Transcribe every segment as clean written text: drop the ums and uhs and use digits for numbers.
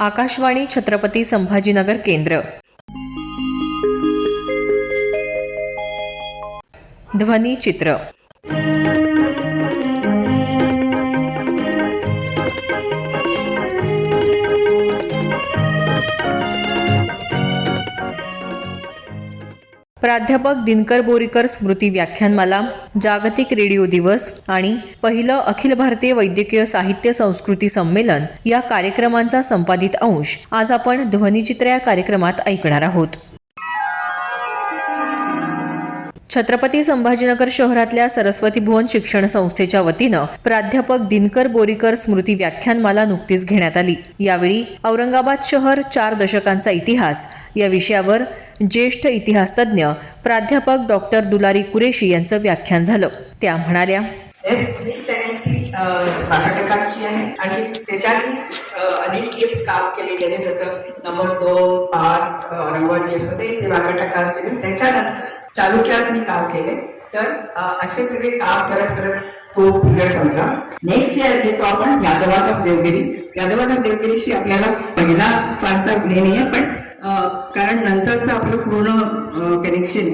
आकाशवाणी छत्रपती संभाजीनगर केंद्र. ध्वनी चित्र. प्राध्यापक दिनकर बोरीकर स्मृती व्याख्यानमाला, जागतिक रेडिओ दिवस आणि पहिलं अखिल भारतीय वैद्यकीय साहित्य संस्कृती संमेलन या कार्यक्रमांचा संपादित अंश आज आपण ध्वनिचित्र या कार्यक्रमात ऐकणार आहोत. छत्रपती संभाजीनगर शहरातल्या सरस्वती भुवन शिक्षण संस्थेच्या वतीनं प्राध्यापक दिनकर बोरीकर स्मृती व्याख्यानमाला नुकतीच घेण्यात आली. यावेळी औरंगाबाद शहर 4 दशकांचा इतिहास या विषयावर ज्येष्ठ इतिहासतज्ञ प्राध्यापक डॉक्टर दुलारी कुरेशी यांचं व्याख्यान झालं. त्या म्हणाल्या, कर्नाटकाची आहे आणि त्याच्यातही अनेक केस काम केलेले आहेत. जसं नंबर 2, 5 औरंगाबाद केस होते ते कर्नाटकाचे. त्याच्यानंतर चालुक्यासनी काम केले. तर असे सगळे काम करत करत तो पिरियड संपला. नेक्स्ट इयर घेतो आपण यादवाचा देवगिरी. यादवाचा देवगिरीशी आपल्याला पहिलाच फारसा हे नाही आहे, पण कारण नंतरचं आपलं पूर्ण कनेक्शन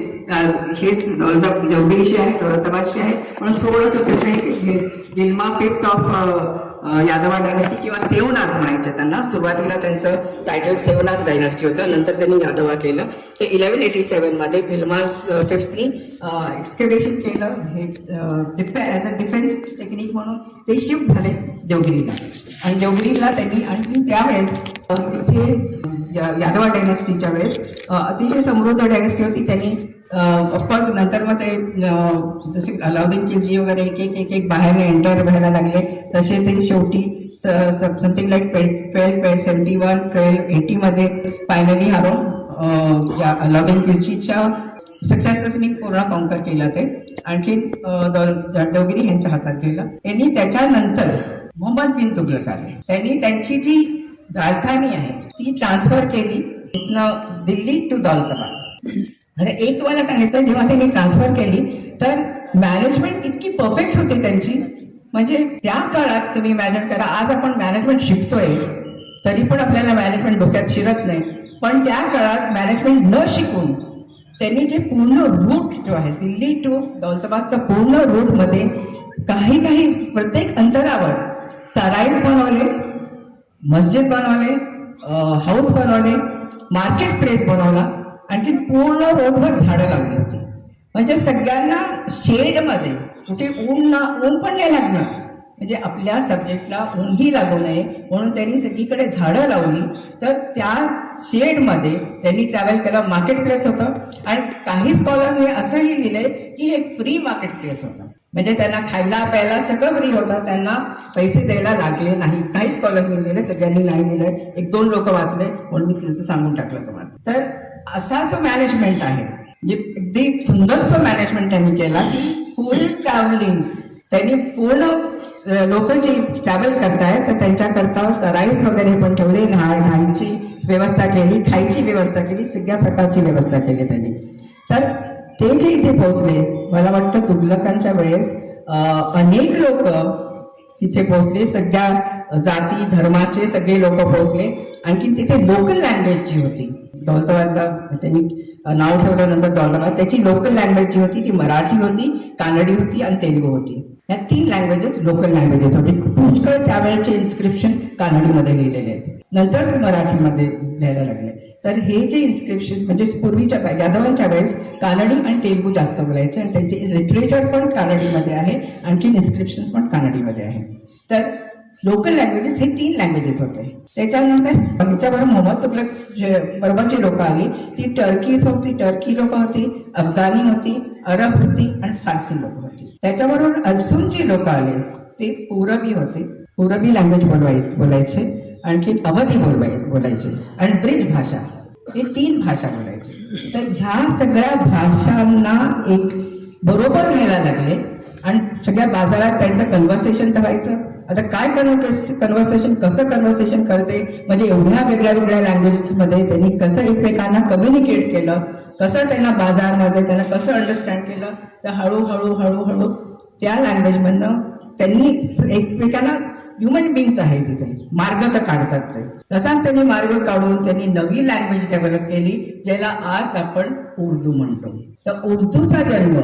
हेच देवगिरीशी आहे, दौलताबादशी आहे. म्हणून थोडंसं त्याचं दिल्मा 5th ऑफ यादवा डायनेस्टी किंवा सेवनाज म्हणायचे त्यांना. सुरुवातीला त्यांचं टायटल सेवनाज डायनेस्टी होतं, नंतर त्यांनी यादवा केलं. ते 1187 मध्ये भिल्माज 5thनी एक्सकॅव्हेशन केलं. हे ॲज अ डिफेन्स टेक्निक म्हणून ते शिफ्ट झाले देवगिरीला. आणि देवगिरीला त्यांनी आणखी त्यावेळेस तिथे यादवा डायनेस्टीच्या वेळेस अतिशय समृद्ध डायनेस्टी होती. त्यांनी ऑफकोर्स नंतर मग ते जसे अलाउद्दीन खिलजी वगैरे एक बाहेर एंटर व्हायला लागले, तसे ते शेवटी समथिंग लाईक 1271-1280 मध्ये फायनली हारून अलाउद्दीन खिलजीच्या सक्सेसर्सनी पूर्ण कॉन्कर केलं. ते आणखी देवगिरी यांच्या हातात गेलं. यांनी त्याच्यानंतर मोहम्मद बिन तुगलक आले. त्यांनी त्यांची जी राजधानी आहे ती ट्रान्सफर केली इथनं दिल्ली टू दौलताबाद. आता एक तुम्हाला सांगायचं, जेव्हा त्यांनी ट्रान्सफर केली तर मॅनेजमेंट इतकी परफेक्ट होती त्यांची, म्हणजे त्या काळात तुम्ही इमॅजिन करा, आज आपण मॅनेजमेंट शिकतोय तरी पण आपल्याला मॅनेजमेंट डोक्यात शिरत नाही. पण त्या काळात मॅनेजमेंट न शिकून त्यांनी जे पूर्ण रूट जो आहे दिल्ली टू दौलताबादचा पूर्ण रूट मध्ये काही प्रत्येक अंतरावर सराईज बनवले, मस्जिद बनवले, हाऊस बनवले, मार्केट प्लेस बनवला. आणखी पूर्ण रोडवर झाडं लावली होती. म्हणजे सगळ्यांना शेडमध्ये कुठे ऊन पण नाही लागणार, म्हणजे आपल्या सब्जेक्टला ऊनही लागू नये म्हणून त्यांनी सगळीकडे झाडं लावली. तर त्या शेडमध्ये त्यांनी ट्रॅव्हल केलं. मार्केट प्लेस होतं आणि काही स्कॉलर्सने असंही लिहिलंय की हे फ्री मार्केट प्लेस होतं, म्हणजे त्यांना खायला प्यायला सगळं फ्री होतं, त्यांना पैसे द्यायला लागले नाही. काही स्कॉलर्सनी लिहिले, सगळ्यांनी नाही लिहिलंय. 1-2 लोक वाचले म्हणून मी त्यांचं सांगून टाकलं तुम्हाला. तर असा जो मॅनेजमेंट आहे, म्हणजे अगदी सुंदर जो मॅनेजमेंट त्यांनी केला की फुल ट्रॅव्हलिंग त्यांनी पूर्ण लोक जे ट्रॅव्हल करतायत तर त्यांच्याकरता सराईस वगैरे पण ठेवले, राहायची व्यवस्था केली, खायची व्यवस्था केली, सगळ्या प्रकारची व्यवस्था केली त्यांनी. तर ते जे इथे पोहोचले, मला वाटतं तुगलकांच्या वेळेस अनेक लोक तिथे पोहोचले, सगळ्या जाती धर्माचे सगळे लोक पोहोचले. आणखी तिथे लोकल लँग्वेज जी होती, दौलताबादला त्यांनी नाव ठेवल्यानंतर दौलताबाद, त्याची लोकल लँग्वेज जी होती ती मराठी होती, कानडी होती आणि तेलुगू होती. या 3 लँग्वेजेस लोकल लँग्वेजेस होते. पुष्कळ त्यावेळेचे इन्स्क्रिप्शन कानडीमध्ये लिहिलेले आहेत, नंतर मराठीमध्ये लिहायला लागले. तर हे जे इन्स्क्रिप्शन म्हणजे पूर्वीच्या यादवांच्या वेळेस कानडी आणि तेलुगू जास्त बोलायचे आणि त्यांचे लिटरेचर पण कानडीमध्ये आहे, आणखी इन्स्क्रिप्शन पण कानडीमध्ये आहे. तर लोकल लँग्वेजेस हे 3 लँग्वेजेस होते. त्याच्यानंतर ह्याच्याबरोबर मोहम्मद तुगलक बरोबर जी लोक आली ती टर्की लोक होती, अफगाणी होती, अरब होती आणि फारसी लोक होती. त्याच्याबरोबर अजून जी लोक आले ते पूरबी होते, पूरबी लँग्वेज बोलायचे, आणखी अवधी बोलायचे आणि ब्रिज भाषा, हे 3 भाषा बोलायचे. तर ह्या सगळ्या भाषांना एक बरोबर व्हायला लागले आणि सगळ्या बाजारात त्यांचं कन्व्हर्सेशन तर व्हायचं. आता काय कसं कन्व्हर्सेशन करते, म्हणजे एवढ्या वेगळ्या लँग्वेजेसमध्ये त्यांनी कसं एकमेकांना कम्युनिकेट केलं, कसं त्यांना बाजारमध्ये त्यांना कसं अंडरस्टँड केलं. तर हळूहळू त्या लँग्वेजमधनं त्यांनी एकमेकांना ह्युमन बिंग्स आहे तिथे, मार्ग तर काढतात ते. तसाच त्यांनी मार्ग काढून त्यांनी नवी लँग्वेज डेव्हलप केली, ज्याला आज आपण उर्दू म्हणतो. तर उर्दूचा जन्म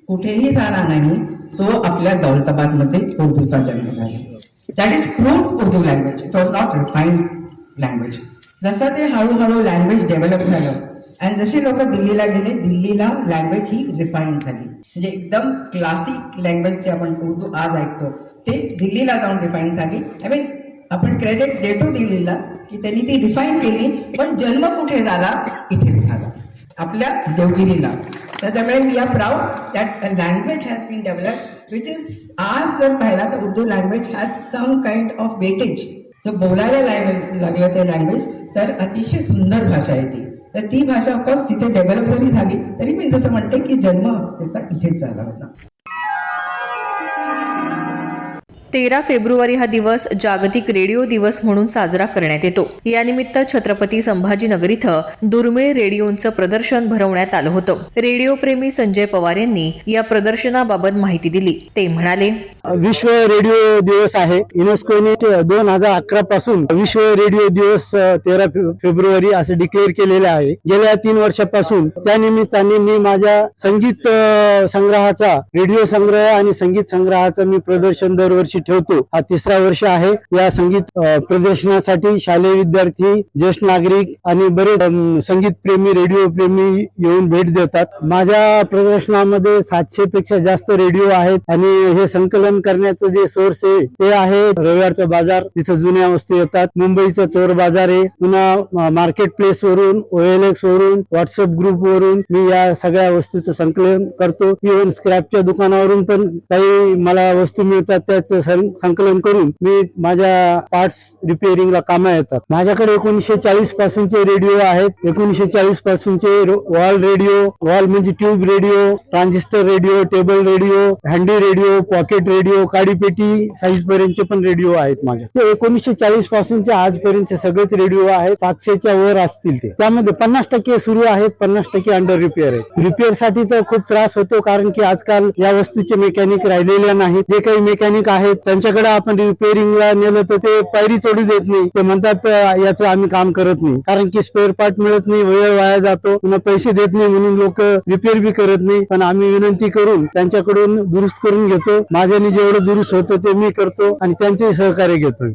कुठेही झाला नाही, तो आपल्या दौलताबादमध्ये उर्दूचा जन्म झाला. That is crude Urdu language, it was not refined language. जसं ते हळूहळू लँग्वेज डेव्हलप झालं आणि जसे लोक दिल्लीला गेले, दिल्लीला लँग्वेज ही रिफाईन झाली. म्हणजे एकदम क्लासिक लँग्वेज जे आपण उर्दू आज ऐकतो ते दिल्लीला जाऊन रिफाईन झाली. आय मीन आपण क्रेडिट देतो दिल्लीला की त्यांनी ती रिफाईन केली, पण जन्म कुठे झाला? इथेच झाला, आपल्या देवगिरीला. तर त्यामुळे we are proud that a language has been develop which is, आज जर पाहिला तर Urdu language has some kind of weightage. जर बोलायला लागलं ते लँग्वेज तर अतिशय सुंदर भाषा आहे ती. तर ती भाषा ऑफकोर्स तिथे डेव्हलप जरी झाली तरी मी जसं म्हणते की जन्म त्याचा इथेच झाला होता. 13 फेब्रुवारी हा दिवस जागतिक रेडिओ दिवस म्हणून साजरा करण्यात येतो. यानिमित्त छत्रपती संभाजीनगर इथं दुर्मिळ रेडिओंचं प्रदर्शन भरवण्यात आलं होतं. रेडिओ प्रेमी संजय पवार यांनी या प्रदर्शनाबाबत माहिती दिली. ते म्हणाले, विश्व रेडिओ दिवस आहे. युनेस्कोने 2011 पासून विश्व रेडिओ दिवस 13 फेब्रुवारी असं डिक्लेअर केलेले आहे. गेल्या 3 वर्षापासून त्या निमित्ताने मी माझ्या संगीत संग्रहाचा, रेडिओ संग्रह आणि संगीत संग्रहाचा मी प्रदर्शन दरवर्षी ठेवतो. हा 3रा वर्ष आहे. या संगीत प्रदर्शनासाठी शालेय विद्यार्थी, ज्येष्ठ नागरिक आणि बरेच संगीत प्रेमी, रेडिओ प्रेमी येऊन भेट देतात. माझ्या प्रदर्शनामध्ये 700 पेक्षा जास्त रेडिओ आहेत आणि हे संकलन करण्याचं जे सोर्स आहे ते आहे रविवारचा बाजार, तिथं जुन्या वस्तू येतात. मुंबईचा चोर बाजार आहे. पुन्हा मार्केट प्लेस वरून, OLX वरून, व्हॉट्सअप ग्रुप वरून मी या सगळ्या वस्तूचं संकलन करतो. इव्हन स्क्रॅपच्या दुकानावरून पण काही मला वस्तू मिळतात, त्याचं संकलन करून मी माझ्या पार्ट्स रिपेअरिंगला कामा येतात. माझ्याकडे 1940 पासूनचे रेडिओ आहेत. 1940 पासूनचे वॉल रेडिओ, वॉल म्हणजे tube radio, transistor radio, table radio, handy radio, pocket radio, काडीपेटी साईज पर्यंतचे पण रेडिओ आहेत माझे. ते 1940 पासूनचे आजपर्यंतचे सगळेच रेडिओ आहेत. 700च्या वर असतील ते. त्यामध्ये 50% सुरू आहेत, 50% अंडर रिपेअर आहेत. रिपेअर साठी तर खूप त्रास होतो, कारण की आजकाल या वस्तूचे मेकॅनिक राहिलेले नाहीत. जे काही मेकॅनिक आहेत त्यांच्याकडे आपण रिपेअरिंगला नेलं तर ते पायरी चढू देत नाही. ते म्हणतात याचं आम्ही काम करत नाही, कारण की स्पेअर पार्ट मिळत नाही, वेळ वाया जातो, पुन्हा पैसे देत नाही म्हणून लोक रिपेअर बी करत नाही. पण आम्ही विनंती करून त्यांच्याकडून दुरुस्त करून घेतो. माझ्याने जेवढं दुरुस्त होतं ते मी करतो आणि त्यांचेही सहकार्य घेतो.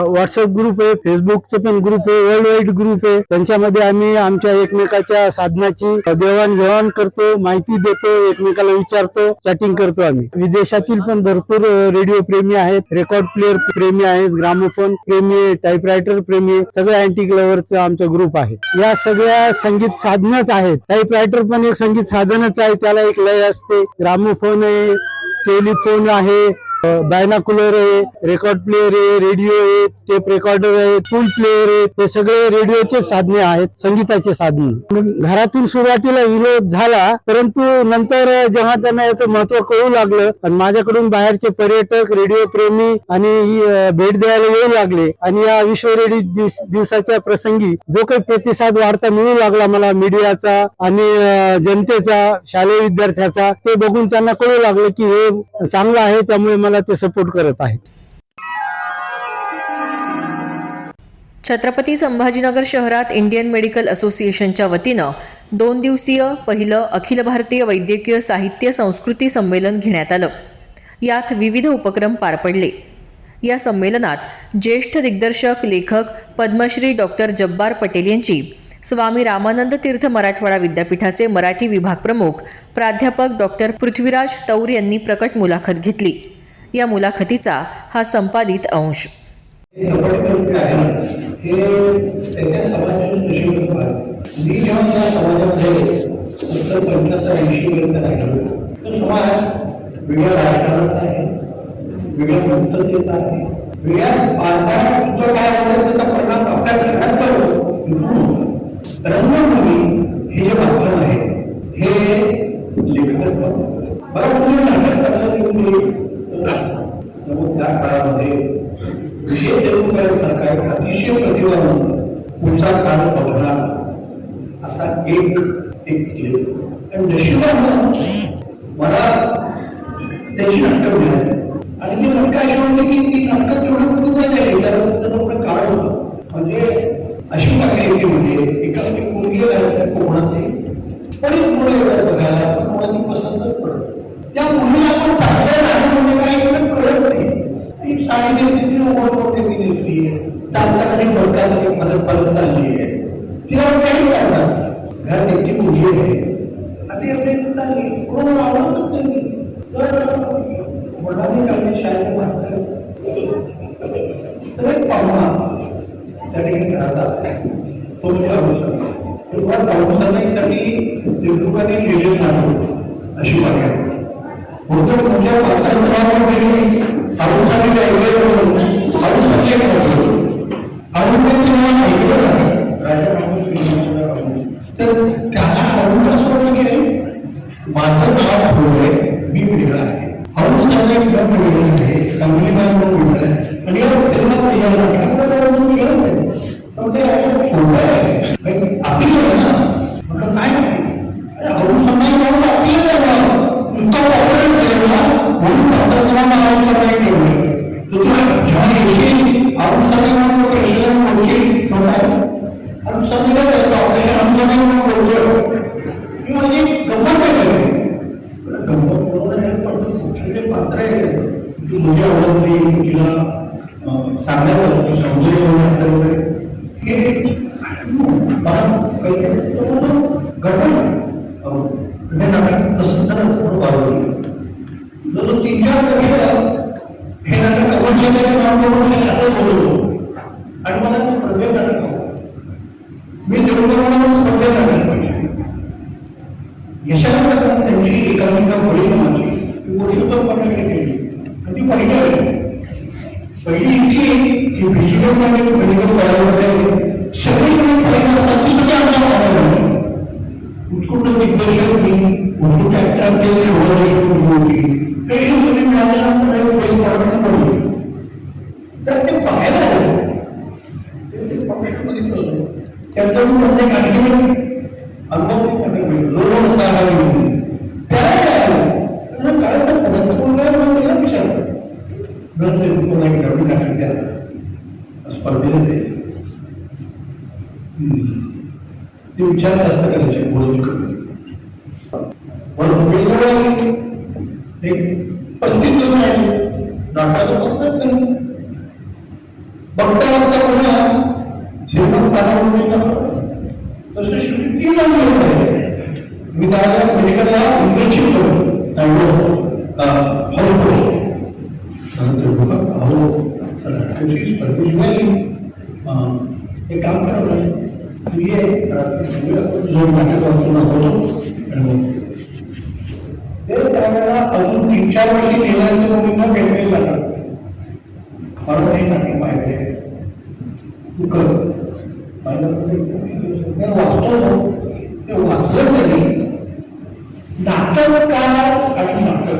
व्हॉट्सअप ग्रुप आहे, फेसबुकचं पण ग्रुप आहे, वर्ल्ड वाईड ग्रुप आहे. त्यांच्यामध्ये आम्ही आमच्या एकमेकाच्या साधनाची देवाणघेवाण करतो, माहिती देतो, एकमेकाला विचारतो, चॅटिंग करतो. आम्ही विदेशातील पण भरपूर रेडिओ प्रेमी आहेत, रेकॉर्ड प्लेअर प्रेमी आहेत, ग्रामोफोन प्रेमी, टाईपरायटर प्रेमी, सगळ्या अँटिक लव्हरचा आमचा ग्रुप आहे. या सगळ्या संगीत साधनच आहेत. टाईपरायटर पण एक संगीत साधनच आहे, त्याला एक लय असते. ग्रामोफोन आहे, टेलिफोन आहे, बायनाकुलर आहे, रेकॉर्ड प्लेअर आहे, रेडिओ आहे, टेप रेकॉर्डर आहे, फुल प्लेअर आहे. हे सगळे रेडिओचे साधने आहेत, संगीताचे साधने. घरातून सुरुवातीला विरोध झाला, परंतु नंतर जेव्हा त्यांना याचं महत्व कळू लागलं आणि माझ्याकडून बाहेरचे पर्यटक, रेडिओ प्रेमी आणि भेट द्यायला येऊ लागले आणि या विश्व रेडिओ दिवसाच्या प्रसंगी जो काही प्रतिसाद वार्ता मिळू लागला मला मीडियाचा आणि जनतेचा, शालेय विद्यार्थ्याचा, ते बघून त्यांना कळू लागलं की हे चांगलं आहे, त्यामुळे मला ते सपोर्ट करत आहेत. छत्रपती संभाजीनगर शहरात इंडियन मेडिकल असोसिएशनच्या वतीनं 2 दिवसीय पहिलं अखिल भारतीय वैद्यकीय साहित्य संस्कृती संमेलन घेण्यात आलं. यात विविध उपक्रम पार पडले. या संमेलनात ज्येष्ठ दिग्दर्शक, लेखक पद्मश्री डॉक्टर जब्बार पटेल यांची स्वामी रामानंद तीर्थ मराठवाडा विद्यापीठाचे मराठी विभाग प्रमुख प्राध्यापक डॉक्टर पृथ्वीराज तौर यांनी प्रकट मुलाखत घेतली. या मुलाखतीचा हा संपादित अंश. रंगभूमी हे जे माध्यम आहे हे लेखक त्या काळामध्ये विशेष देऊनसारखा एक अतिशय प्रतिभावंत पुढचा काळ बघणार असा एक लेख. नशिबानं मला त्याची नाटकं मिळाली आणि ती नाटकं अशी होती की ती नाटकं तेवढं अशी वाक्य म्हणजे एका मुलगी कोकणातली बरीच मुलं येतात बघायला, पण कोणाची पसंतच पडत. त्या मुलीला आपण चांगल्या नाही म्हणजे काही कळत नाही. ती साडी नेसली, तिने ओढ ती नेसली, चालताना बघताना परत परत चालली आहे, तिला काही कळणार. घरात एकटी मुलगी आहे आणि एवढी चालली, कोणाला आवडतच नाही. तर वडिलांनी काही शाळेत वाटतं तर एक पाहुणा त्या ठिकाणी राहतात, तो म्हणजे औषधासाठी निवडणुकांनी लिहिलेलं नाटक अशी वाक्य आहे. होतं तुमच्या वाचनामध्ये औषधाने तर त्याला आवडून माझं नाव ठेवलंय, मी वेगळं आहे. औषधाने एकदम वेगळं आहे, कमली म्हणून वेगळं आहे आणि या सिनेमात आपली म्हटलं काय पात्र आहे की मुझे आवडत नाही, तिला सांगायचं सौंदर्य वगैरे हे नाटक तसं तर वाढवलं. जर 3-4 हे नाटक अवश्य काम करून असं बोलवतो आणि मला स्पर्धेत नाटक मी देवळाला स्पर्धेत नाटक पाहिजे. यशाला प्रकारे त्यांची एकामेका बळी माझी पुरुषोत्तम पाटील केली आणि ती पहिली इतकी की विजय मेडिकल कॉलेजमध्ये सगळीकडे उत्कृष्ट दिग्दर्शक मी उत्कृष्ट ऍक्टरचे होती तर ते पाहायला त्यांचं प्रत्येक आणखी अनुभव त्याला काय स्पर्धेला द्यायचं ते विचार जास्त करायचे बोलून करून. एक 35 जण आहे नाटकाचं बघतात नाही, बघता बघता पुन्हा श्रीमंत तसे ती आहे. मी त्याला मेडिकलला इंटर्नशिप करतो एक काम करा त्यावेळेला अजून 3-4 वर्षी गेल्यानंतर मुलींना भेटलेलं नाटक मला नाही नाटक माहिती तू कर वाचतो ते वाचलं तरी नाटककार आणि नाटक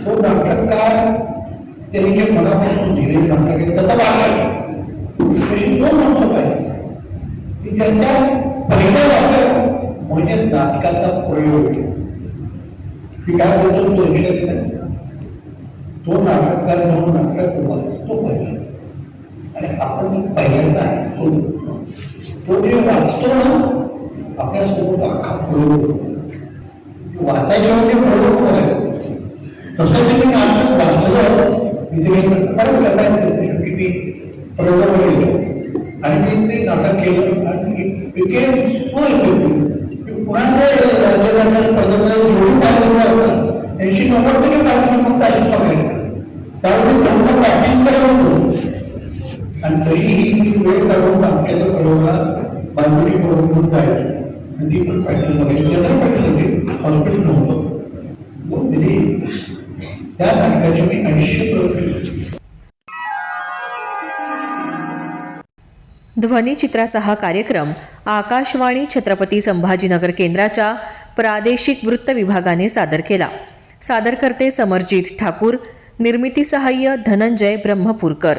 तो नाटककार त्यांनी जे मनापासून दिलेले नाटक आहे त्याचा वाचन दोन माणसं पाहिजे की त्यांच्या पहिल्या वाचन म्हणजे नाटकाचा प्रयोग की काय बोलतो तो लक्षात येत. तो नाटककार म्हणून नाटक वाचतो पाहिजे आणि आपण पहिल्यांदा ऐकतो तो जे वाचतो ना आपल्यासोबत अख्खा प्रयोग वाचायच्या म्हणजे प्रयोग करायचं. तसं त्यांनी नाटक वाचलं किती प्रयोग केले आणि ते नाटक केलं आणि पुन्हा त्यांची 90% कार्यक्रम फक्त अशीच बघायला त्यामुळे त्यांना प्रॅक्टिस करायला होतो आणि तरीही वेळ काढून नाटकाच्या प्रयोगाला बांधणी करून जायची आणि ती पण प्रॅक्टिस बघायची. जनरल प्रॅक्टिस होती, हॉस्पिटल नव्हतं. त्या नाटकाची मी 250 प्रयोग केले. ध्वनिचित्राचा हा कार्यक्रम आकाशवाणी छत्रपती संभाजीनगर केंद्राच्या प्रादेशिक वृत्त विभागाने सादर केला. सादरकर्ते समरजित ठाकूर, निर्मिती सहाय्य धनंजय ब्रह्मपूरकर.